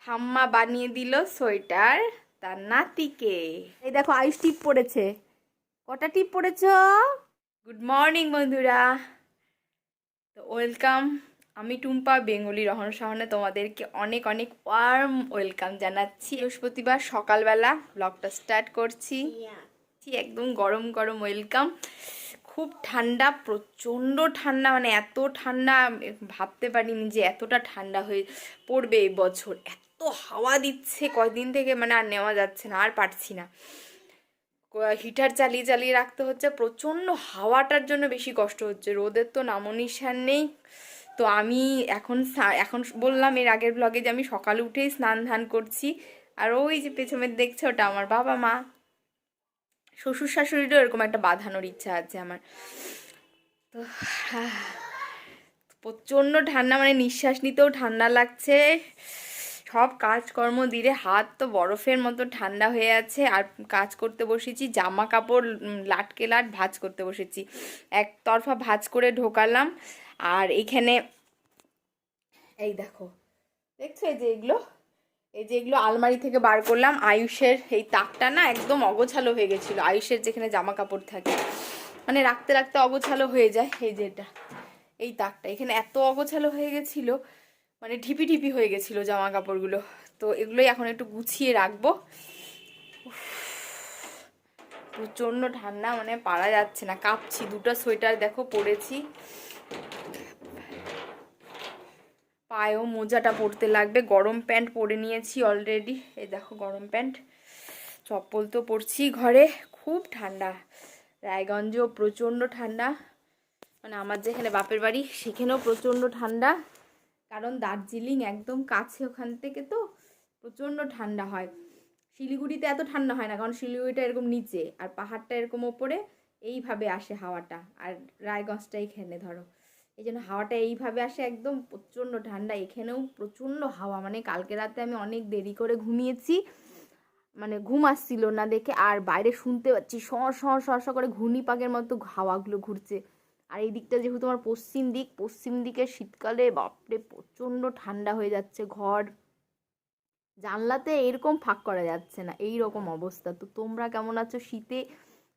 ঠাম্মা বানিয়ে দিল সোয়েটার তার নাতিকে। এই দেখো আয়ুষ টিপ পড়েছে। কটা টিপ পড়েছ? গুড মর্নিং বন্ধুরা, তো ওয়েলকাম। আমি টুম্পা, বেঙ্গলি রহন শাহনে তোমাদেরকে অনেক অনেক ওয়ার্ম ওয়েলকাম জানাচ্ছি। বৃহস্পতিবার সকালবেলা ব্লগটা স্টার্ট করছি। একদম গরম গরম ওয়েলকাম। খুব ঠান্ডা, প্রচণ্ড ঠান্ডা, মানে এত ঠান্ডা ভাবতে পারিনি যে এতটা ঠান্ডা হয়ে পড়বে এই বছর। এত হাওয়া দিচ্ছে কয়দিন থেকে, মানে আর নেওয়া যাচ্ছে না, আর পারছি না। হিটার চালিয়ে চালিয়ে রাখতে হচ্ছে, প্রচণ্ড হাওয়াটার জন্য বেশি কষ্ট হচ্ছে। রোদের তো নামনিশান নেই। তো আমি এখন বললাম এর আগের ব্লগে যে আমি সকালে উঠেই স্নান ধান করছি। আর ওই যে পেছনে দেখছে ওটা আমার বাবা মা। শ্বশুর শাশুড়িরও এরকম একটা বাঁধানোর ইচ্ছা আছে আমার। তো প্রচণ্ড ঠান্ডা, মানে নিঃশ্বাস নিতেও ঠান্ডা লাগছে। সব কাজকর্ম দিলে হাত তো বরফের মতো ঠান্ডা হয়ে আছে। আর কাজ করতে বসেছি, জামা কাপড় লাটকে লাট ভাঁজ করতে বসেছি। একতরফা ভাঁজ করে ঢোকালাম। আর এইখানে এই দেখো, দেখছো এই যে এগুলো আলমারি থেকে বার করলাম। আয়ুষের এই তাকটা না একদম অগোছালো হয়ে গেছিলো। আয়ুষের যেখানে জামা কাপড় থাকে, মানে রাখতে রাখতে অগোছালো হয়ে যায়। এই যে এই তাকটা এখানে এত অগোছালো হয়ে গেছিলো, মানে ঢিপি ঢিপি হয়ে গেছিলো জামা কাপড়গুলো। তো এগুলোই এখন একটু গুছিয়ে রাখবো। প্রচণ্ড ঠান্ডা, মানে পারা যাচ্ছে না, কাঁপছি। দুটো সোয়েটার দেখো পরেছি। পায়েও মোজাটা পরতে লাগবে। গরম প্যান্ট পরে নিয়েছি অলরেডি। এই দেখো গরম প্যান্ট। চপ্পল তো পরছি ঘরে। খুব ঠান্ডা। রায়গঞ্জেও প্রচণ্ড ঠান্ডা, মানে আমার যেখানে বাপের বাড়ি সেখানেও প্রচণ্ড ঠান্ডা। কারণ দার্জিলিং একদম কাছে ওখান থেকে, তো প্রচণ্ড ঠান্ডা হয়। শিলিগুড়িতে এত ঠান্ডা হয় না, কারণ শিলিগুড়িটা এরকম নিচে আর পাহাড়টা এরকম ওপরে, এইভাবে আসে হাওয়াটা। আর রায়গঞ্জটা এখানে ধরো, এই জন্য হাওয়াটা এইভাবে আসে, একদম প্রচণ্ড ঠান্ডা। এখানেও প্রচণ্ড হাওয়া, মানে কালকে রাতে আমি অনেক দেরি করে ঘুমিয়েছি, মানে ঘুম আসছিল না দেখে। আর বাইরে শুনতে পাচ্ছি সর সর সর সর করে ঘূর্ণিপাকের মতো হাওয়াগুলো ঘুরছে। আর এই দিকটা যেহেতু আমার পশ্চিম দিকে শীতকালে বাপরে প্রচণ্ড ঠান্ডা হয়ে যাচ্ছে। ঘর জানলাতে এরকম ফাঁক করা যাচ্ছে না, এই রকম অবস্থা। তো তোমরা কেমন আছো শীতে?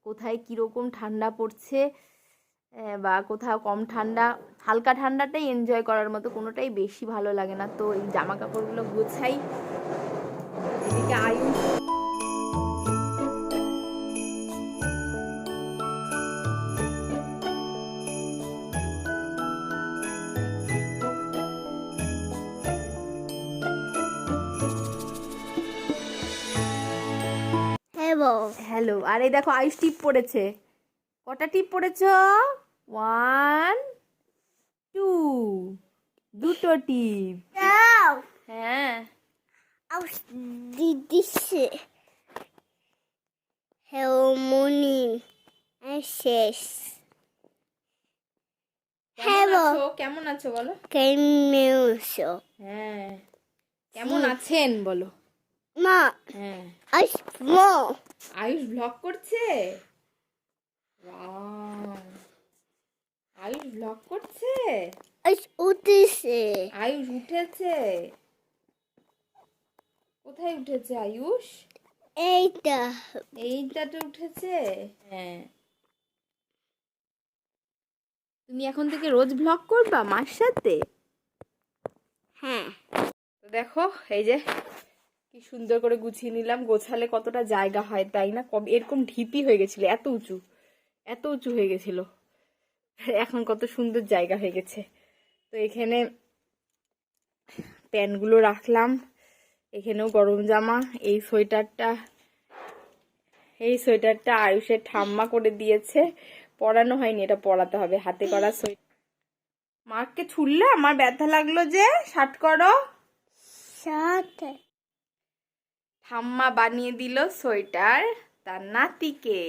কোথায় কীরকম ঠান্ডা পড়ছে, বা কোথাও কম ঠান্ডা? হালকা ঠান্ডাটাই এনজয় করার মতো, কোনোটাই বেশি ভালো লাগে না। তো এই জামা কাপড়গুলো গোছাই। এদিকে আয়ুষ হ্যালো। আর এই দেখো আয়ুষ টিপ পড়েছে। কটা টিপ পড়েছ? 1 2, দুটো টিপ। হ্যাঁ দিদিছে হেমনি শেষ। কেমন আছো বলো? কেমন? হ্যাঁ, কেমন আছেন বলো? মা হ্যাঁ, আয়ুষ ব্লগ করছে। আয়ুষ ব্লগ করছে। আয়ুষ উঠেছে। কোথায় উঠেছে আয়ুষ? এইটাতে উঠেছে। হ্যাঁ, তুমি এখন থেকে রোজ ব্লগ করবা মার সাথে? হ্যাঁ। তো দেখো এই যে কি সুন্দর করে গুছিয়ে নিলাম। গোছালে কতটা জায়গা হয় তাই না? কবে এরকম ঢিপি হয়ে গেছিল, এত উঁচু হয়ে গেছিল, এখন কত সুন্দর জায়গা হয়ে গেছে। তো এখানে প্যান্টগুলো রাখলাম, এখানেও গরম জামা। এই সোয়েটারটা আয়ুষের ঠাম্মা করে দিয়েছে, পরানো হয়নি, এটা পরাতে হবে। হাতে করা সোয়েটার। মাকে ছুড়লে আমার ব্যথা লাগলো যে, শার্ট করো। ঠাম্মা বানিয়ে দিল সোয়েটার তার নাতিকে।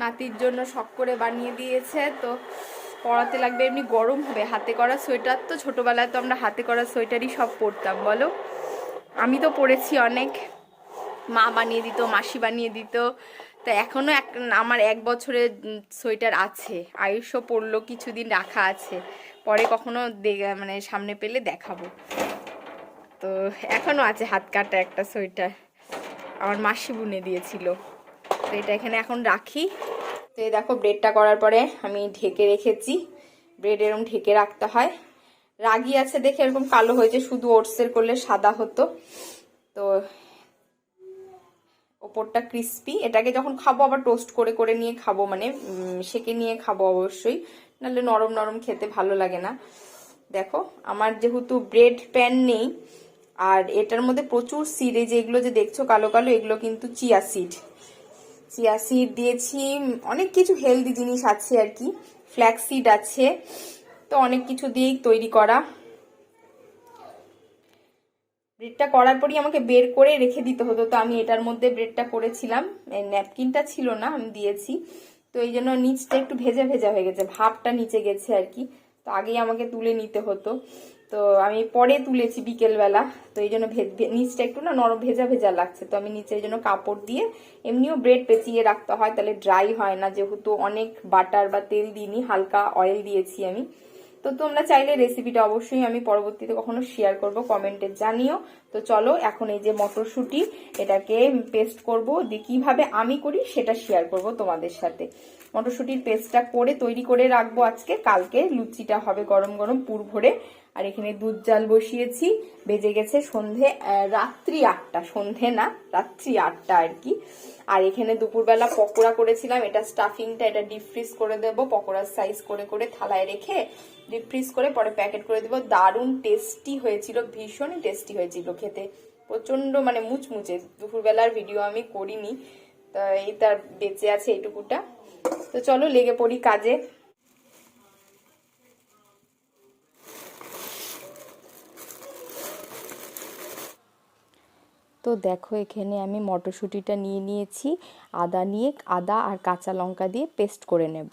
নাতির জন্য শখ করে বানিয়ে দিয়েছে, তো পরাতে লাগবে। এমনি গরম হবে। হাতে করা সোয়েটার তো ছোটোবেলায় তো আমরা হাতে করা সোয়েটারই সব পরতাম বলো। আমি তো পরেছি অনেক, মা বানিয়ে দিত, মাসি বানিয়ে দিত। তো এখনও আমার 1 বছরের সোয়েটার আছে। আয়ুষও পরলো, কিছুদিন রাখা আছে, পরে কখনো মানে সামনে পেলে দেখাবো। তো এখনও আছে হাত কাটা একটা সোয়েটার, আমার মাসি বুনে দিয়েছিল। তো এটা এখানে এখন রাখি। তো এই দেখো ব্রেডটা করার পরে আমি ঢেকে রেখেছি। ব্রেড এরকম ঢেকে রাখতে হয়। রাগি আছে দেখে এরকম কালো হয়েছে, শুধু ওটসের করলে সাদা হতো। তো ওপরটা ক্রিস্পি, এটাকে যখন খাবো আবার টোস্ট করে করে নিয়ে খাবো, মানে সেকে নিয়ে খাবো অবশ্যই, নাহলে নরম নরম খেতে ভালো লাগে না। দেখো আমার যেহেতু ব্রেড প্যান নেই, আর এটার মধ্যে প্রচুর সিড, এই যে এগুলো যে দেখছো কালো কালো, এগুলো কিন্তু চিয়া সিড দিয়েছি। অনেক কিছু হেলদি জিনিস আছে আর কি, ফ্ল্যাক্স সিড আছে, তো অনেক কিছু দিয়েই তৈরি করা। ব্রেডটা করার পরই আমাকে বের করে রেখে দিতে হতো, তো আমি এটার মধ্যে ব্রেডটা করেছিলাম, ন্যাপকিনটা ছিল না, আমি দিয়েছি। তো এই জন্য নিচটা একটু ভেজা ভেজা হয়ে গেছে, ভাবটা নিচে গেছে আর কি। তো আগেই আমাকে তুলে নিতে হতো, তো আমি পরে তুলেছি বিকেলবেলা। তো এই জন্য নিচটা একটু না নরম ভেজা ভেজা লাগছে। তো আমি নিচে এই জন্য কাপড় দিয়ে, এমনিও ব্রেড পেঁচিয়ে রাখতে হয়, তাহলে ড্রাই হয় না, যেহেতু অনেক বাটার বা তেল দিইনি, হালকা অয়েল দিয়েছি আমি। তো তোমরা চাইলে রেসিপিটা অবশ্যই আমি পরবর্তীতে কখনো শেয়ার করব, কমেন্টে জানিও। তো চলো এখন এই যে মটরশুঁটি, এটাকে পেস্ট করব, দিয়ে কিভাবে আমি করি সেটা শেয়ার করব তোমাদের সাথে। মটরশুঁটির পেস্টটা করে তৈরি করে রাখবো আজকে, কালকে লুচিটা হবে গরম গরম পুর ভরে। আর এখানে দুধ জাল বসিয়েছি, বেজে গেছে রাত্রি 8টা, সন্ধে না রাত্রি 8টা আর কি। আর এখানে দুপুরবেলা পকোড়া করেছিলাম, এটা স্টাফিংটা এটা ডিপ ফ্রিজ করে দেবো, পকোড়ার সাইজ করে করে থালায় রেখে ডিপ ফ্রিজ করে পরে প্যাকেট করে দেবো। দারুণ টেস্টি হয়েছিল, ভীষণই টেস্টি হয়েছিল খেতে, প্রচন্ড মানে মুচমুচে। দুপুরবেলার ভিডিও আমি করিনি, তা এই তার বেঁচে আছে এইটুকুটা। তো চলো লেগে পড়ি কাজে। তো দেখো এখানে আমি মটরশুঁটিটা নিয়ে নিয়েছি, আদা আর কাঁচা লঙ্কা দিয়ে পেস্ট করে নেব।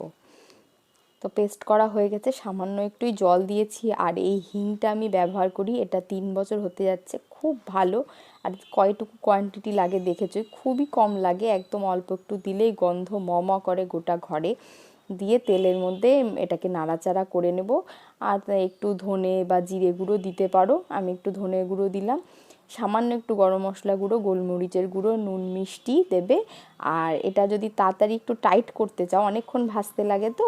তো পেস্ট করা হয়ে গেছে, সামান্য একটুই জল দিয়েছি। আর এই হিংটা আমি ব্যবহার করি, এটা 3 বছর হতে যাচ্ছে, খুব ভালো। আর কয়টুকু কোয়ান্টিটি লাগে দেখেছো, খুবই কম লাগে, একদম অল্প একটু দিলেই গন্ধ ম করে গোটা ঘরে। দিয়ে তেলের মধ্যে এটাকে নাড়াচাড়া করে নেব। আর একটু ধনে বা জিরে গুঁড়ো দিতে পারো, আমি একটু ধনে গুঁড়ো দিলাম, সামান্য একটু গরম মশলা গুঁড়ো, গোলমরিচের গুঁড়ো, নুন, মিষ্টি দেবে। আর এটা যদি তাড়াতাড়ি একটু টাইট করতে চাও, অনেকক্ষণ ভাজতে লাগে তো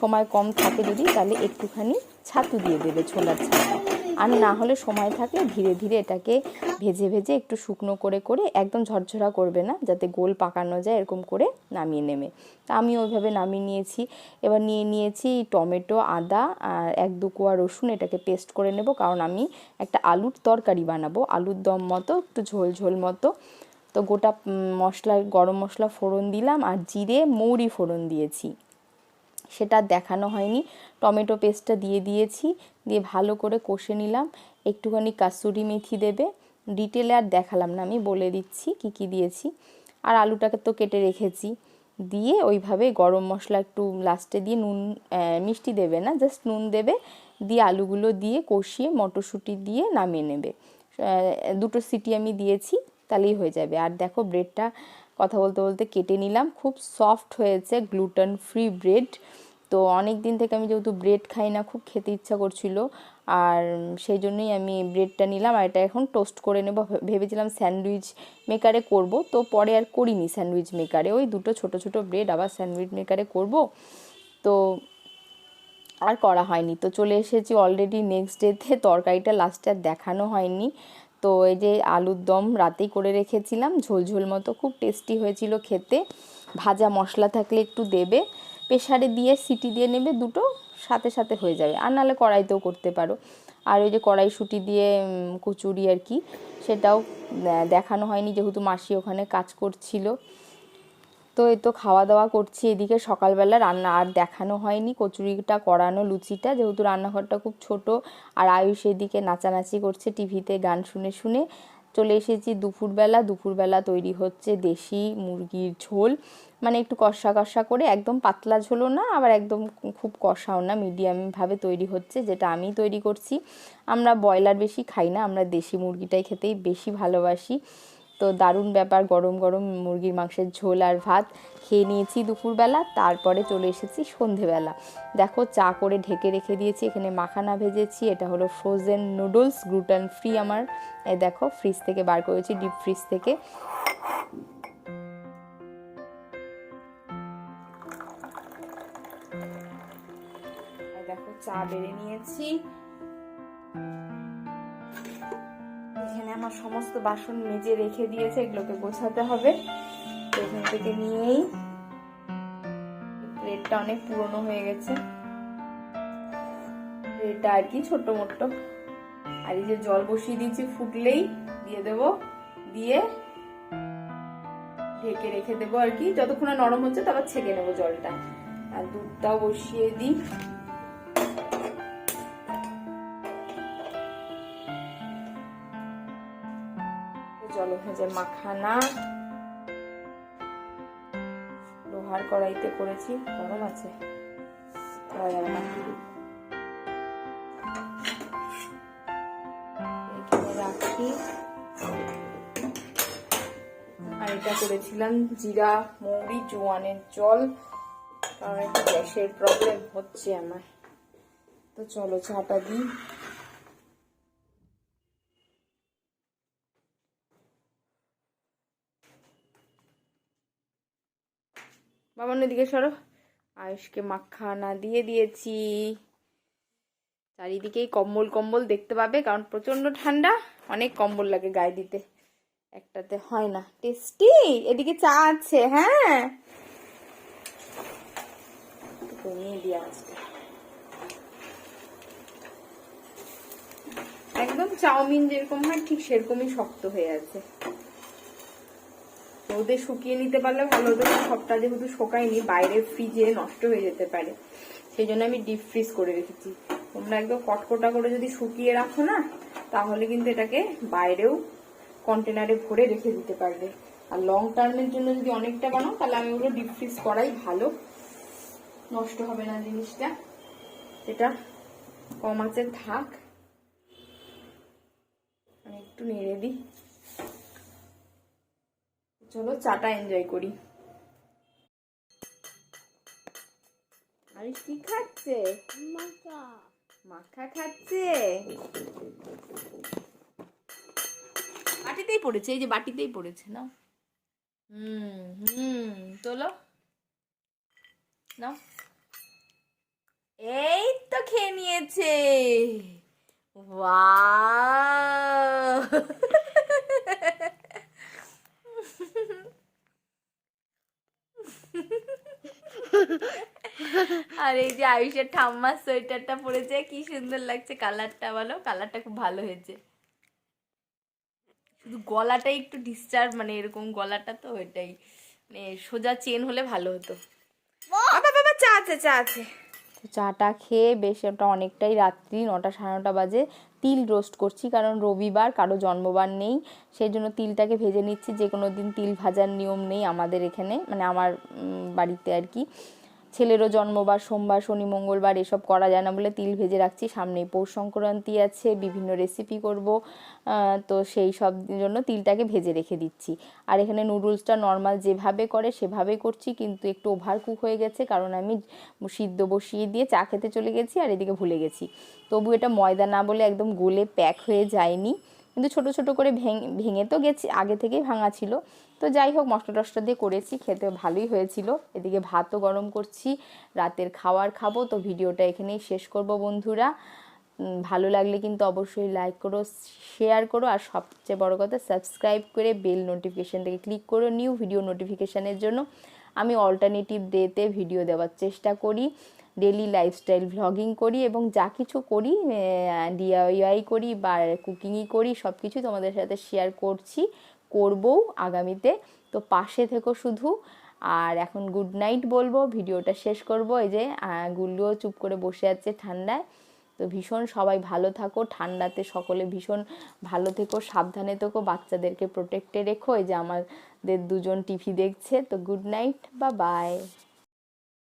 সময় কম থাকে যদি, তাহলে একটুখানি ছাতু দিয়ে দেবে, ছোলার ছাতু। আর না হলে সময় থাকলে ধীরে ধীরে এটাকে ভেজে ভেজে একটু শুকনো করে করে, একদম ঝরঝরা করবে না, যাতে গোল পাকানো যায়, এরকম করে নামিয়ে নেবে। তা আমি ওইভাবে নামিয়ে নিয়েছি। এবার নিয়ে নিয়েছি টমেটো, আদা আর 1-2 কোয়া রসুন, এটাকে পেস্ট করে নেব, কারণ আমি একটা আলুর তরকারি বানাবো, আলুর দম মতো, একটু ঝোল ঝোল মতো। তো গোটা মশলা, গরম মশলা ফোড়ন দিলাম, আর জিরে মৌরি ফোড়ন দিয়েছি, সেটা দেখানো হয়নি। টমেটো পেস্টটা দিয়ে দিয়েছি, দিয়ে ভালো করে কষে নিলাম। একটুখানি কাসুরি মেথি দেবে, ডিটেলে আর দেখালাম না, আমি বলে দিচ্ছি কি কি দিয়েছি। আর আলুটাকে তো কেটে রেখেছি, দিয়ে ওইভাবে গরম মশলা একটু লাস্টে দিয়ে, নুন মিষ্টি দেবে না, জাস্ট নুন দেবে, দিয়ে আলুগুলো দিয়ে কষিয়ে মটরশুঁটি দিয়ে নামিয়ে নেবে। 2টো সিটি আমি দিয়েছি, তাহলেই হয়ে যাবে। আর দেখো ব্রেডটা কথা বলতে বলতে কেটে নিলাম, খুব সফট হয়েছে, গ্লুটেন ফ্রি ব্রেড। তো অনেক দিন থেকে আমি যেহেতু ব্রেড খাই না, খুব খেতে ইচ্ছা করছিল, আর সেই জন্যই আমি ব্রেডটা নিলাম। আর এটা এখন টোস্ট করে নেব, ভেবেছিলাম স্যান্ডউইচ মেকারে করব, তো পরে আর করিনি স্যান্ডউইচ মেকারে, ওই 2টো ছোট ছোট ব্রেড আবার স্যান্ডউইচ মেকারে করব, তো আর করা হয়নি। তো চলে এসেছি অলরেডি নেক্সট ডেতে, তরকারিটা লাস্টে আর দেখানো হয়নি। তো এই যে আলুর দম রাতেই করে রেখেছিলাম, ঝোলঝোল মতো, খুব টেস্টি হয়েছিল খেতে। ভাজা মশলা থাকলে একটু দেবে, প্রেসারে দিয়ে সিটি দিয়ে নেবে, 2টো সাথে সাথে হয়ে যাবে, আর নাহলে কড়াইতেও করতে পারো। আর ওই যে কড়াইশুঁটি দিয়ে কচুরি আর কি, সেটাও দেখানো হয়নি, যেহেতু মাসি ওখানে কাজ করছিল। তো এই তো খাওয়া দাওয়া করছি, এদিকে সকালবেলা রান্না আর দেখানো হয়নি, কচুরিটা করানো, লুচিটা, যেহেতু রান্নাঘরটা খুব ছোট। আর আয়ুষ এদিকে নাচানাচি করছে টিভিতে গান শুনে শুনে। চলে এসেছি দুপুরবেলা তৈরি হচ্ছে দেশি মুরগির ঝোল, মানে একটু কষা কষা করে, একদম পাতলা ঝোলও না, আবার একদম খুব কষাও না, মিডিয়ামভাবে তৈরি হচ্ছে, যেটা আমি তৈরি করছি। আমরা ব্রয়লার বেশি খাই না, আমরা দেশি মুরগিটাই খেতেই বেশি ভালোবাসি। তো তো দারুণ ব্যাপার, গরম গরম মুরগির মাংসের ঝোল আর ভাত খেয়ে নিয়েছি দুপুরবেলা। তারপরে চলে এসেছি সন্ধেবেলা। দেখো চা করে ঢেকে রেখে দিয়েছি, এখানে মাখানা ভেজেছি, এটা হলো ফ্রোজেন নুডলস, গ্লুটেন ফ্রি আমার। এই দেখো ফ্রিজ থেকে বার করেছি, ডিপ ফ্রিজ থেকে। দেখো চা বেড়ে নিয়েছি, এখানে আমার সমস্ত বাসন মেজে রেখে দিয়েছে, এগুলোকে গোছাতে হবে। তো এখান থেকে নিয়েই, প্লেটটা অনেক পুরনো হয়ে গেছে, প্লেটটা আর কি ছোট্ট মোট্ট। আর এই যে জল বসিয়ে দিয়েছি, ফুটলেই দিয়ে দেব, দিয়ে ঢেকে রেখে দেবো আর কি, যতক্ষণ নরম হচ্ছে তারপর ছেঁকে নেবো জলটা। আর দুধটাও বসিয়ে দিই। জলে ভেজে মাখানা লোহার কড়াইতে করেছি, গরম আছে, এখানে রাখি। আর এটা করেছিলাম জিরা মৌরি জোয়ানের জল, কারণ একটু গ্যাসের প্রবলেম হচ্ছে আমার। তো চলো চাটা দিই। বাবার দিকে সরো। আয়ুষকে মাখানা দিয়ে দিয়েছি, চারিদিকেই কম্বল কম্বল দেখতে পাবে, কারণ প্রচন্ড ঠান্ডা, অনেক কম্বল লাগে গায়ে দিতে, একটাতে হয় না। টেস্টি, এদিকে চা আছে, হ্যাঁ কমিয়ে দিয়ে আসতে। একদম চাউমিন যেরকম হয় ঠিক সেরকমই শক্ত হয়ে আছে। রোদে শুকিয়ে নিতে পারলে ভালো হতো, সবটা যেহেতু শোকায়নি, বাইরে ফ্রিজে নষ্ট হয়ে যেতে পারে, সেই জন্য আমি ডিপ ফ্রিজ করে রেখেছি। তোমরা একদম কটকটা করে যদি শুকিয়ে রাখো না, তাহলে কিন্তু এটাকে বাইরেও কন্টেনারে ভরে রেখে দিতে পারবে। আর লং টার্মের জন্য যদি অনেকটা বানাও, তাহলে আমি ওগুলো ডিপ ফ্রিজ করাই ভালো, নষ্ট হবে না জিনিসটা। এটা কম আছে থাক, আমি একটু নেড়ে দিই। চলো চাটা এনজয় করি। আরে কি খাচ্ছে? মাখা খাচ্ছে, বাটিতেই পড়েছে, এই যে বাটিতেই পড়েছে না। তোলো না, এই তো খেয়ে নিয়েছে। ওয়াও আর এই যে আয়ুষের ঠাম্মার সোয়েটারটা পরেছে, কি সুন্দর লাগছে কালারটা, বলো কালারটা খুব ভালো হয়েছে। শুধু গলাটাই একটু ডিস্টার্ব, মানে এরকম গলাটা, তো এটাই মানে সোজা চেন হলে ভালো হতো। বাবা বাবা চা আছে, চা আছে। তো চাটা খেয়ে বেশ, ওটা অনেকটাই রাত্রি, 9টা 9:30 বাজে। তিল রোস্ট করছি, কারণ রবিবার, কারো জন্মবার নেই, সেই জন্য তিলটাকে ভেজে নিচ্ছি। যে কোনো দিন তিল ভাজার নিয়ম নেই আমাদের এখানে, মানে আমার বাড়িতে আর কি। ছেলেরও জন্মবার, সোমবার শনি মঙ্গলবার এসব করা যায় না বলে তিল ভেজে রাখছি। সামনেই পৌষ সংক্রান্তি আছে, বিভিন্ন রেসিপি করব, তো সেই সব জন্য তিলটাকে ভেজে রেখে দিচ্ছি। আর এখানে নুডলসটা নর্মাল যেভাবে করে সেভাবেই করছি, কিন্তু একটু ওভার কুক হয়ে গেছে, কারণ আমি সিদ্ধ বসিয়ে দিয়ে চা খেতে চলে গেছি আর এদিকে ভুলে গেছি। তবু এটা ময়দা না বলে একদম গলে প্যাক হয়ে যায়নি, কিন্তু ছোট ছোট করে ভেঙে তো গেছি, আগে থেকেই ভাঙা ছিল। তো যাই হোক, মশলা টশলা দিয়ে করেছি, খেতে ভালোই হয়েছিল। এদিকে ভাতও গরম করছি, রাতের খাবার খাবো। তো ভিডিওটা এখানেই শেষ করব বন্ধুরা। ভালো লাগলে কিন্তু অবশ্যই লাইক করো, শেয়ার করো, আর সবচেয়ে বড় কথা সাবস্ক্রাইব করে বেল নোটিফিকেশানটাকে ক্লিক করো নিউ ভিডিও নোটিফিকেশানের জন্য। আমি অল্টারনেটিভ ডেতে ভিডিও দেওয়ার চেষ্টা করি, ডেলি লাইফস্টাইল ভ্লগিং করি, এবং যা কিছু করি, ডিআইওয়াই করি বা কুকিংই করি, সব কিছু তোমাদের সাথে শেয়ার করছি, করবও আগামীতে। তো পাশে থেকো শুধু। আর এখন গুড নাইট বলবো, ভিডিওটা শেষ করব। এই যে গুল্লুও চুপ করে বসে আছে ঠান্ডায়। তো ভীষণ সবাই ভালো থাকো, ঠান্ডাতে সকলে ভীষণ ভালো থেকো, সাবধানে থেকো, বাচ্চাদেরকে প্রোটেক্টে রেখো। এই যে আমাদের দুজন টিভি দেখছে। তো গুড নাইট, বা বাই।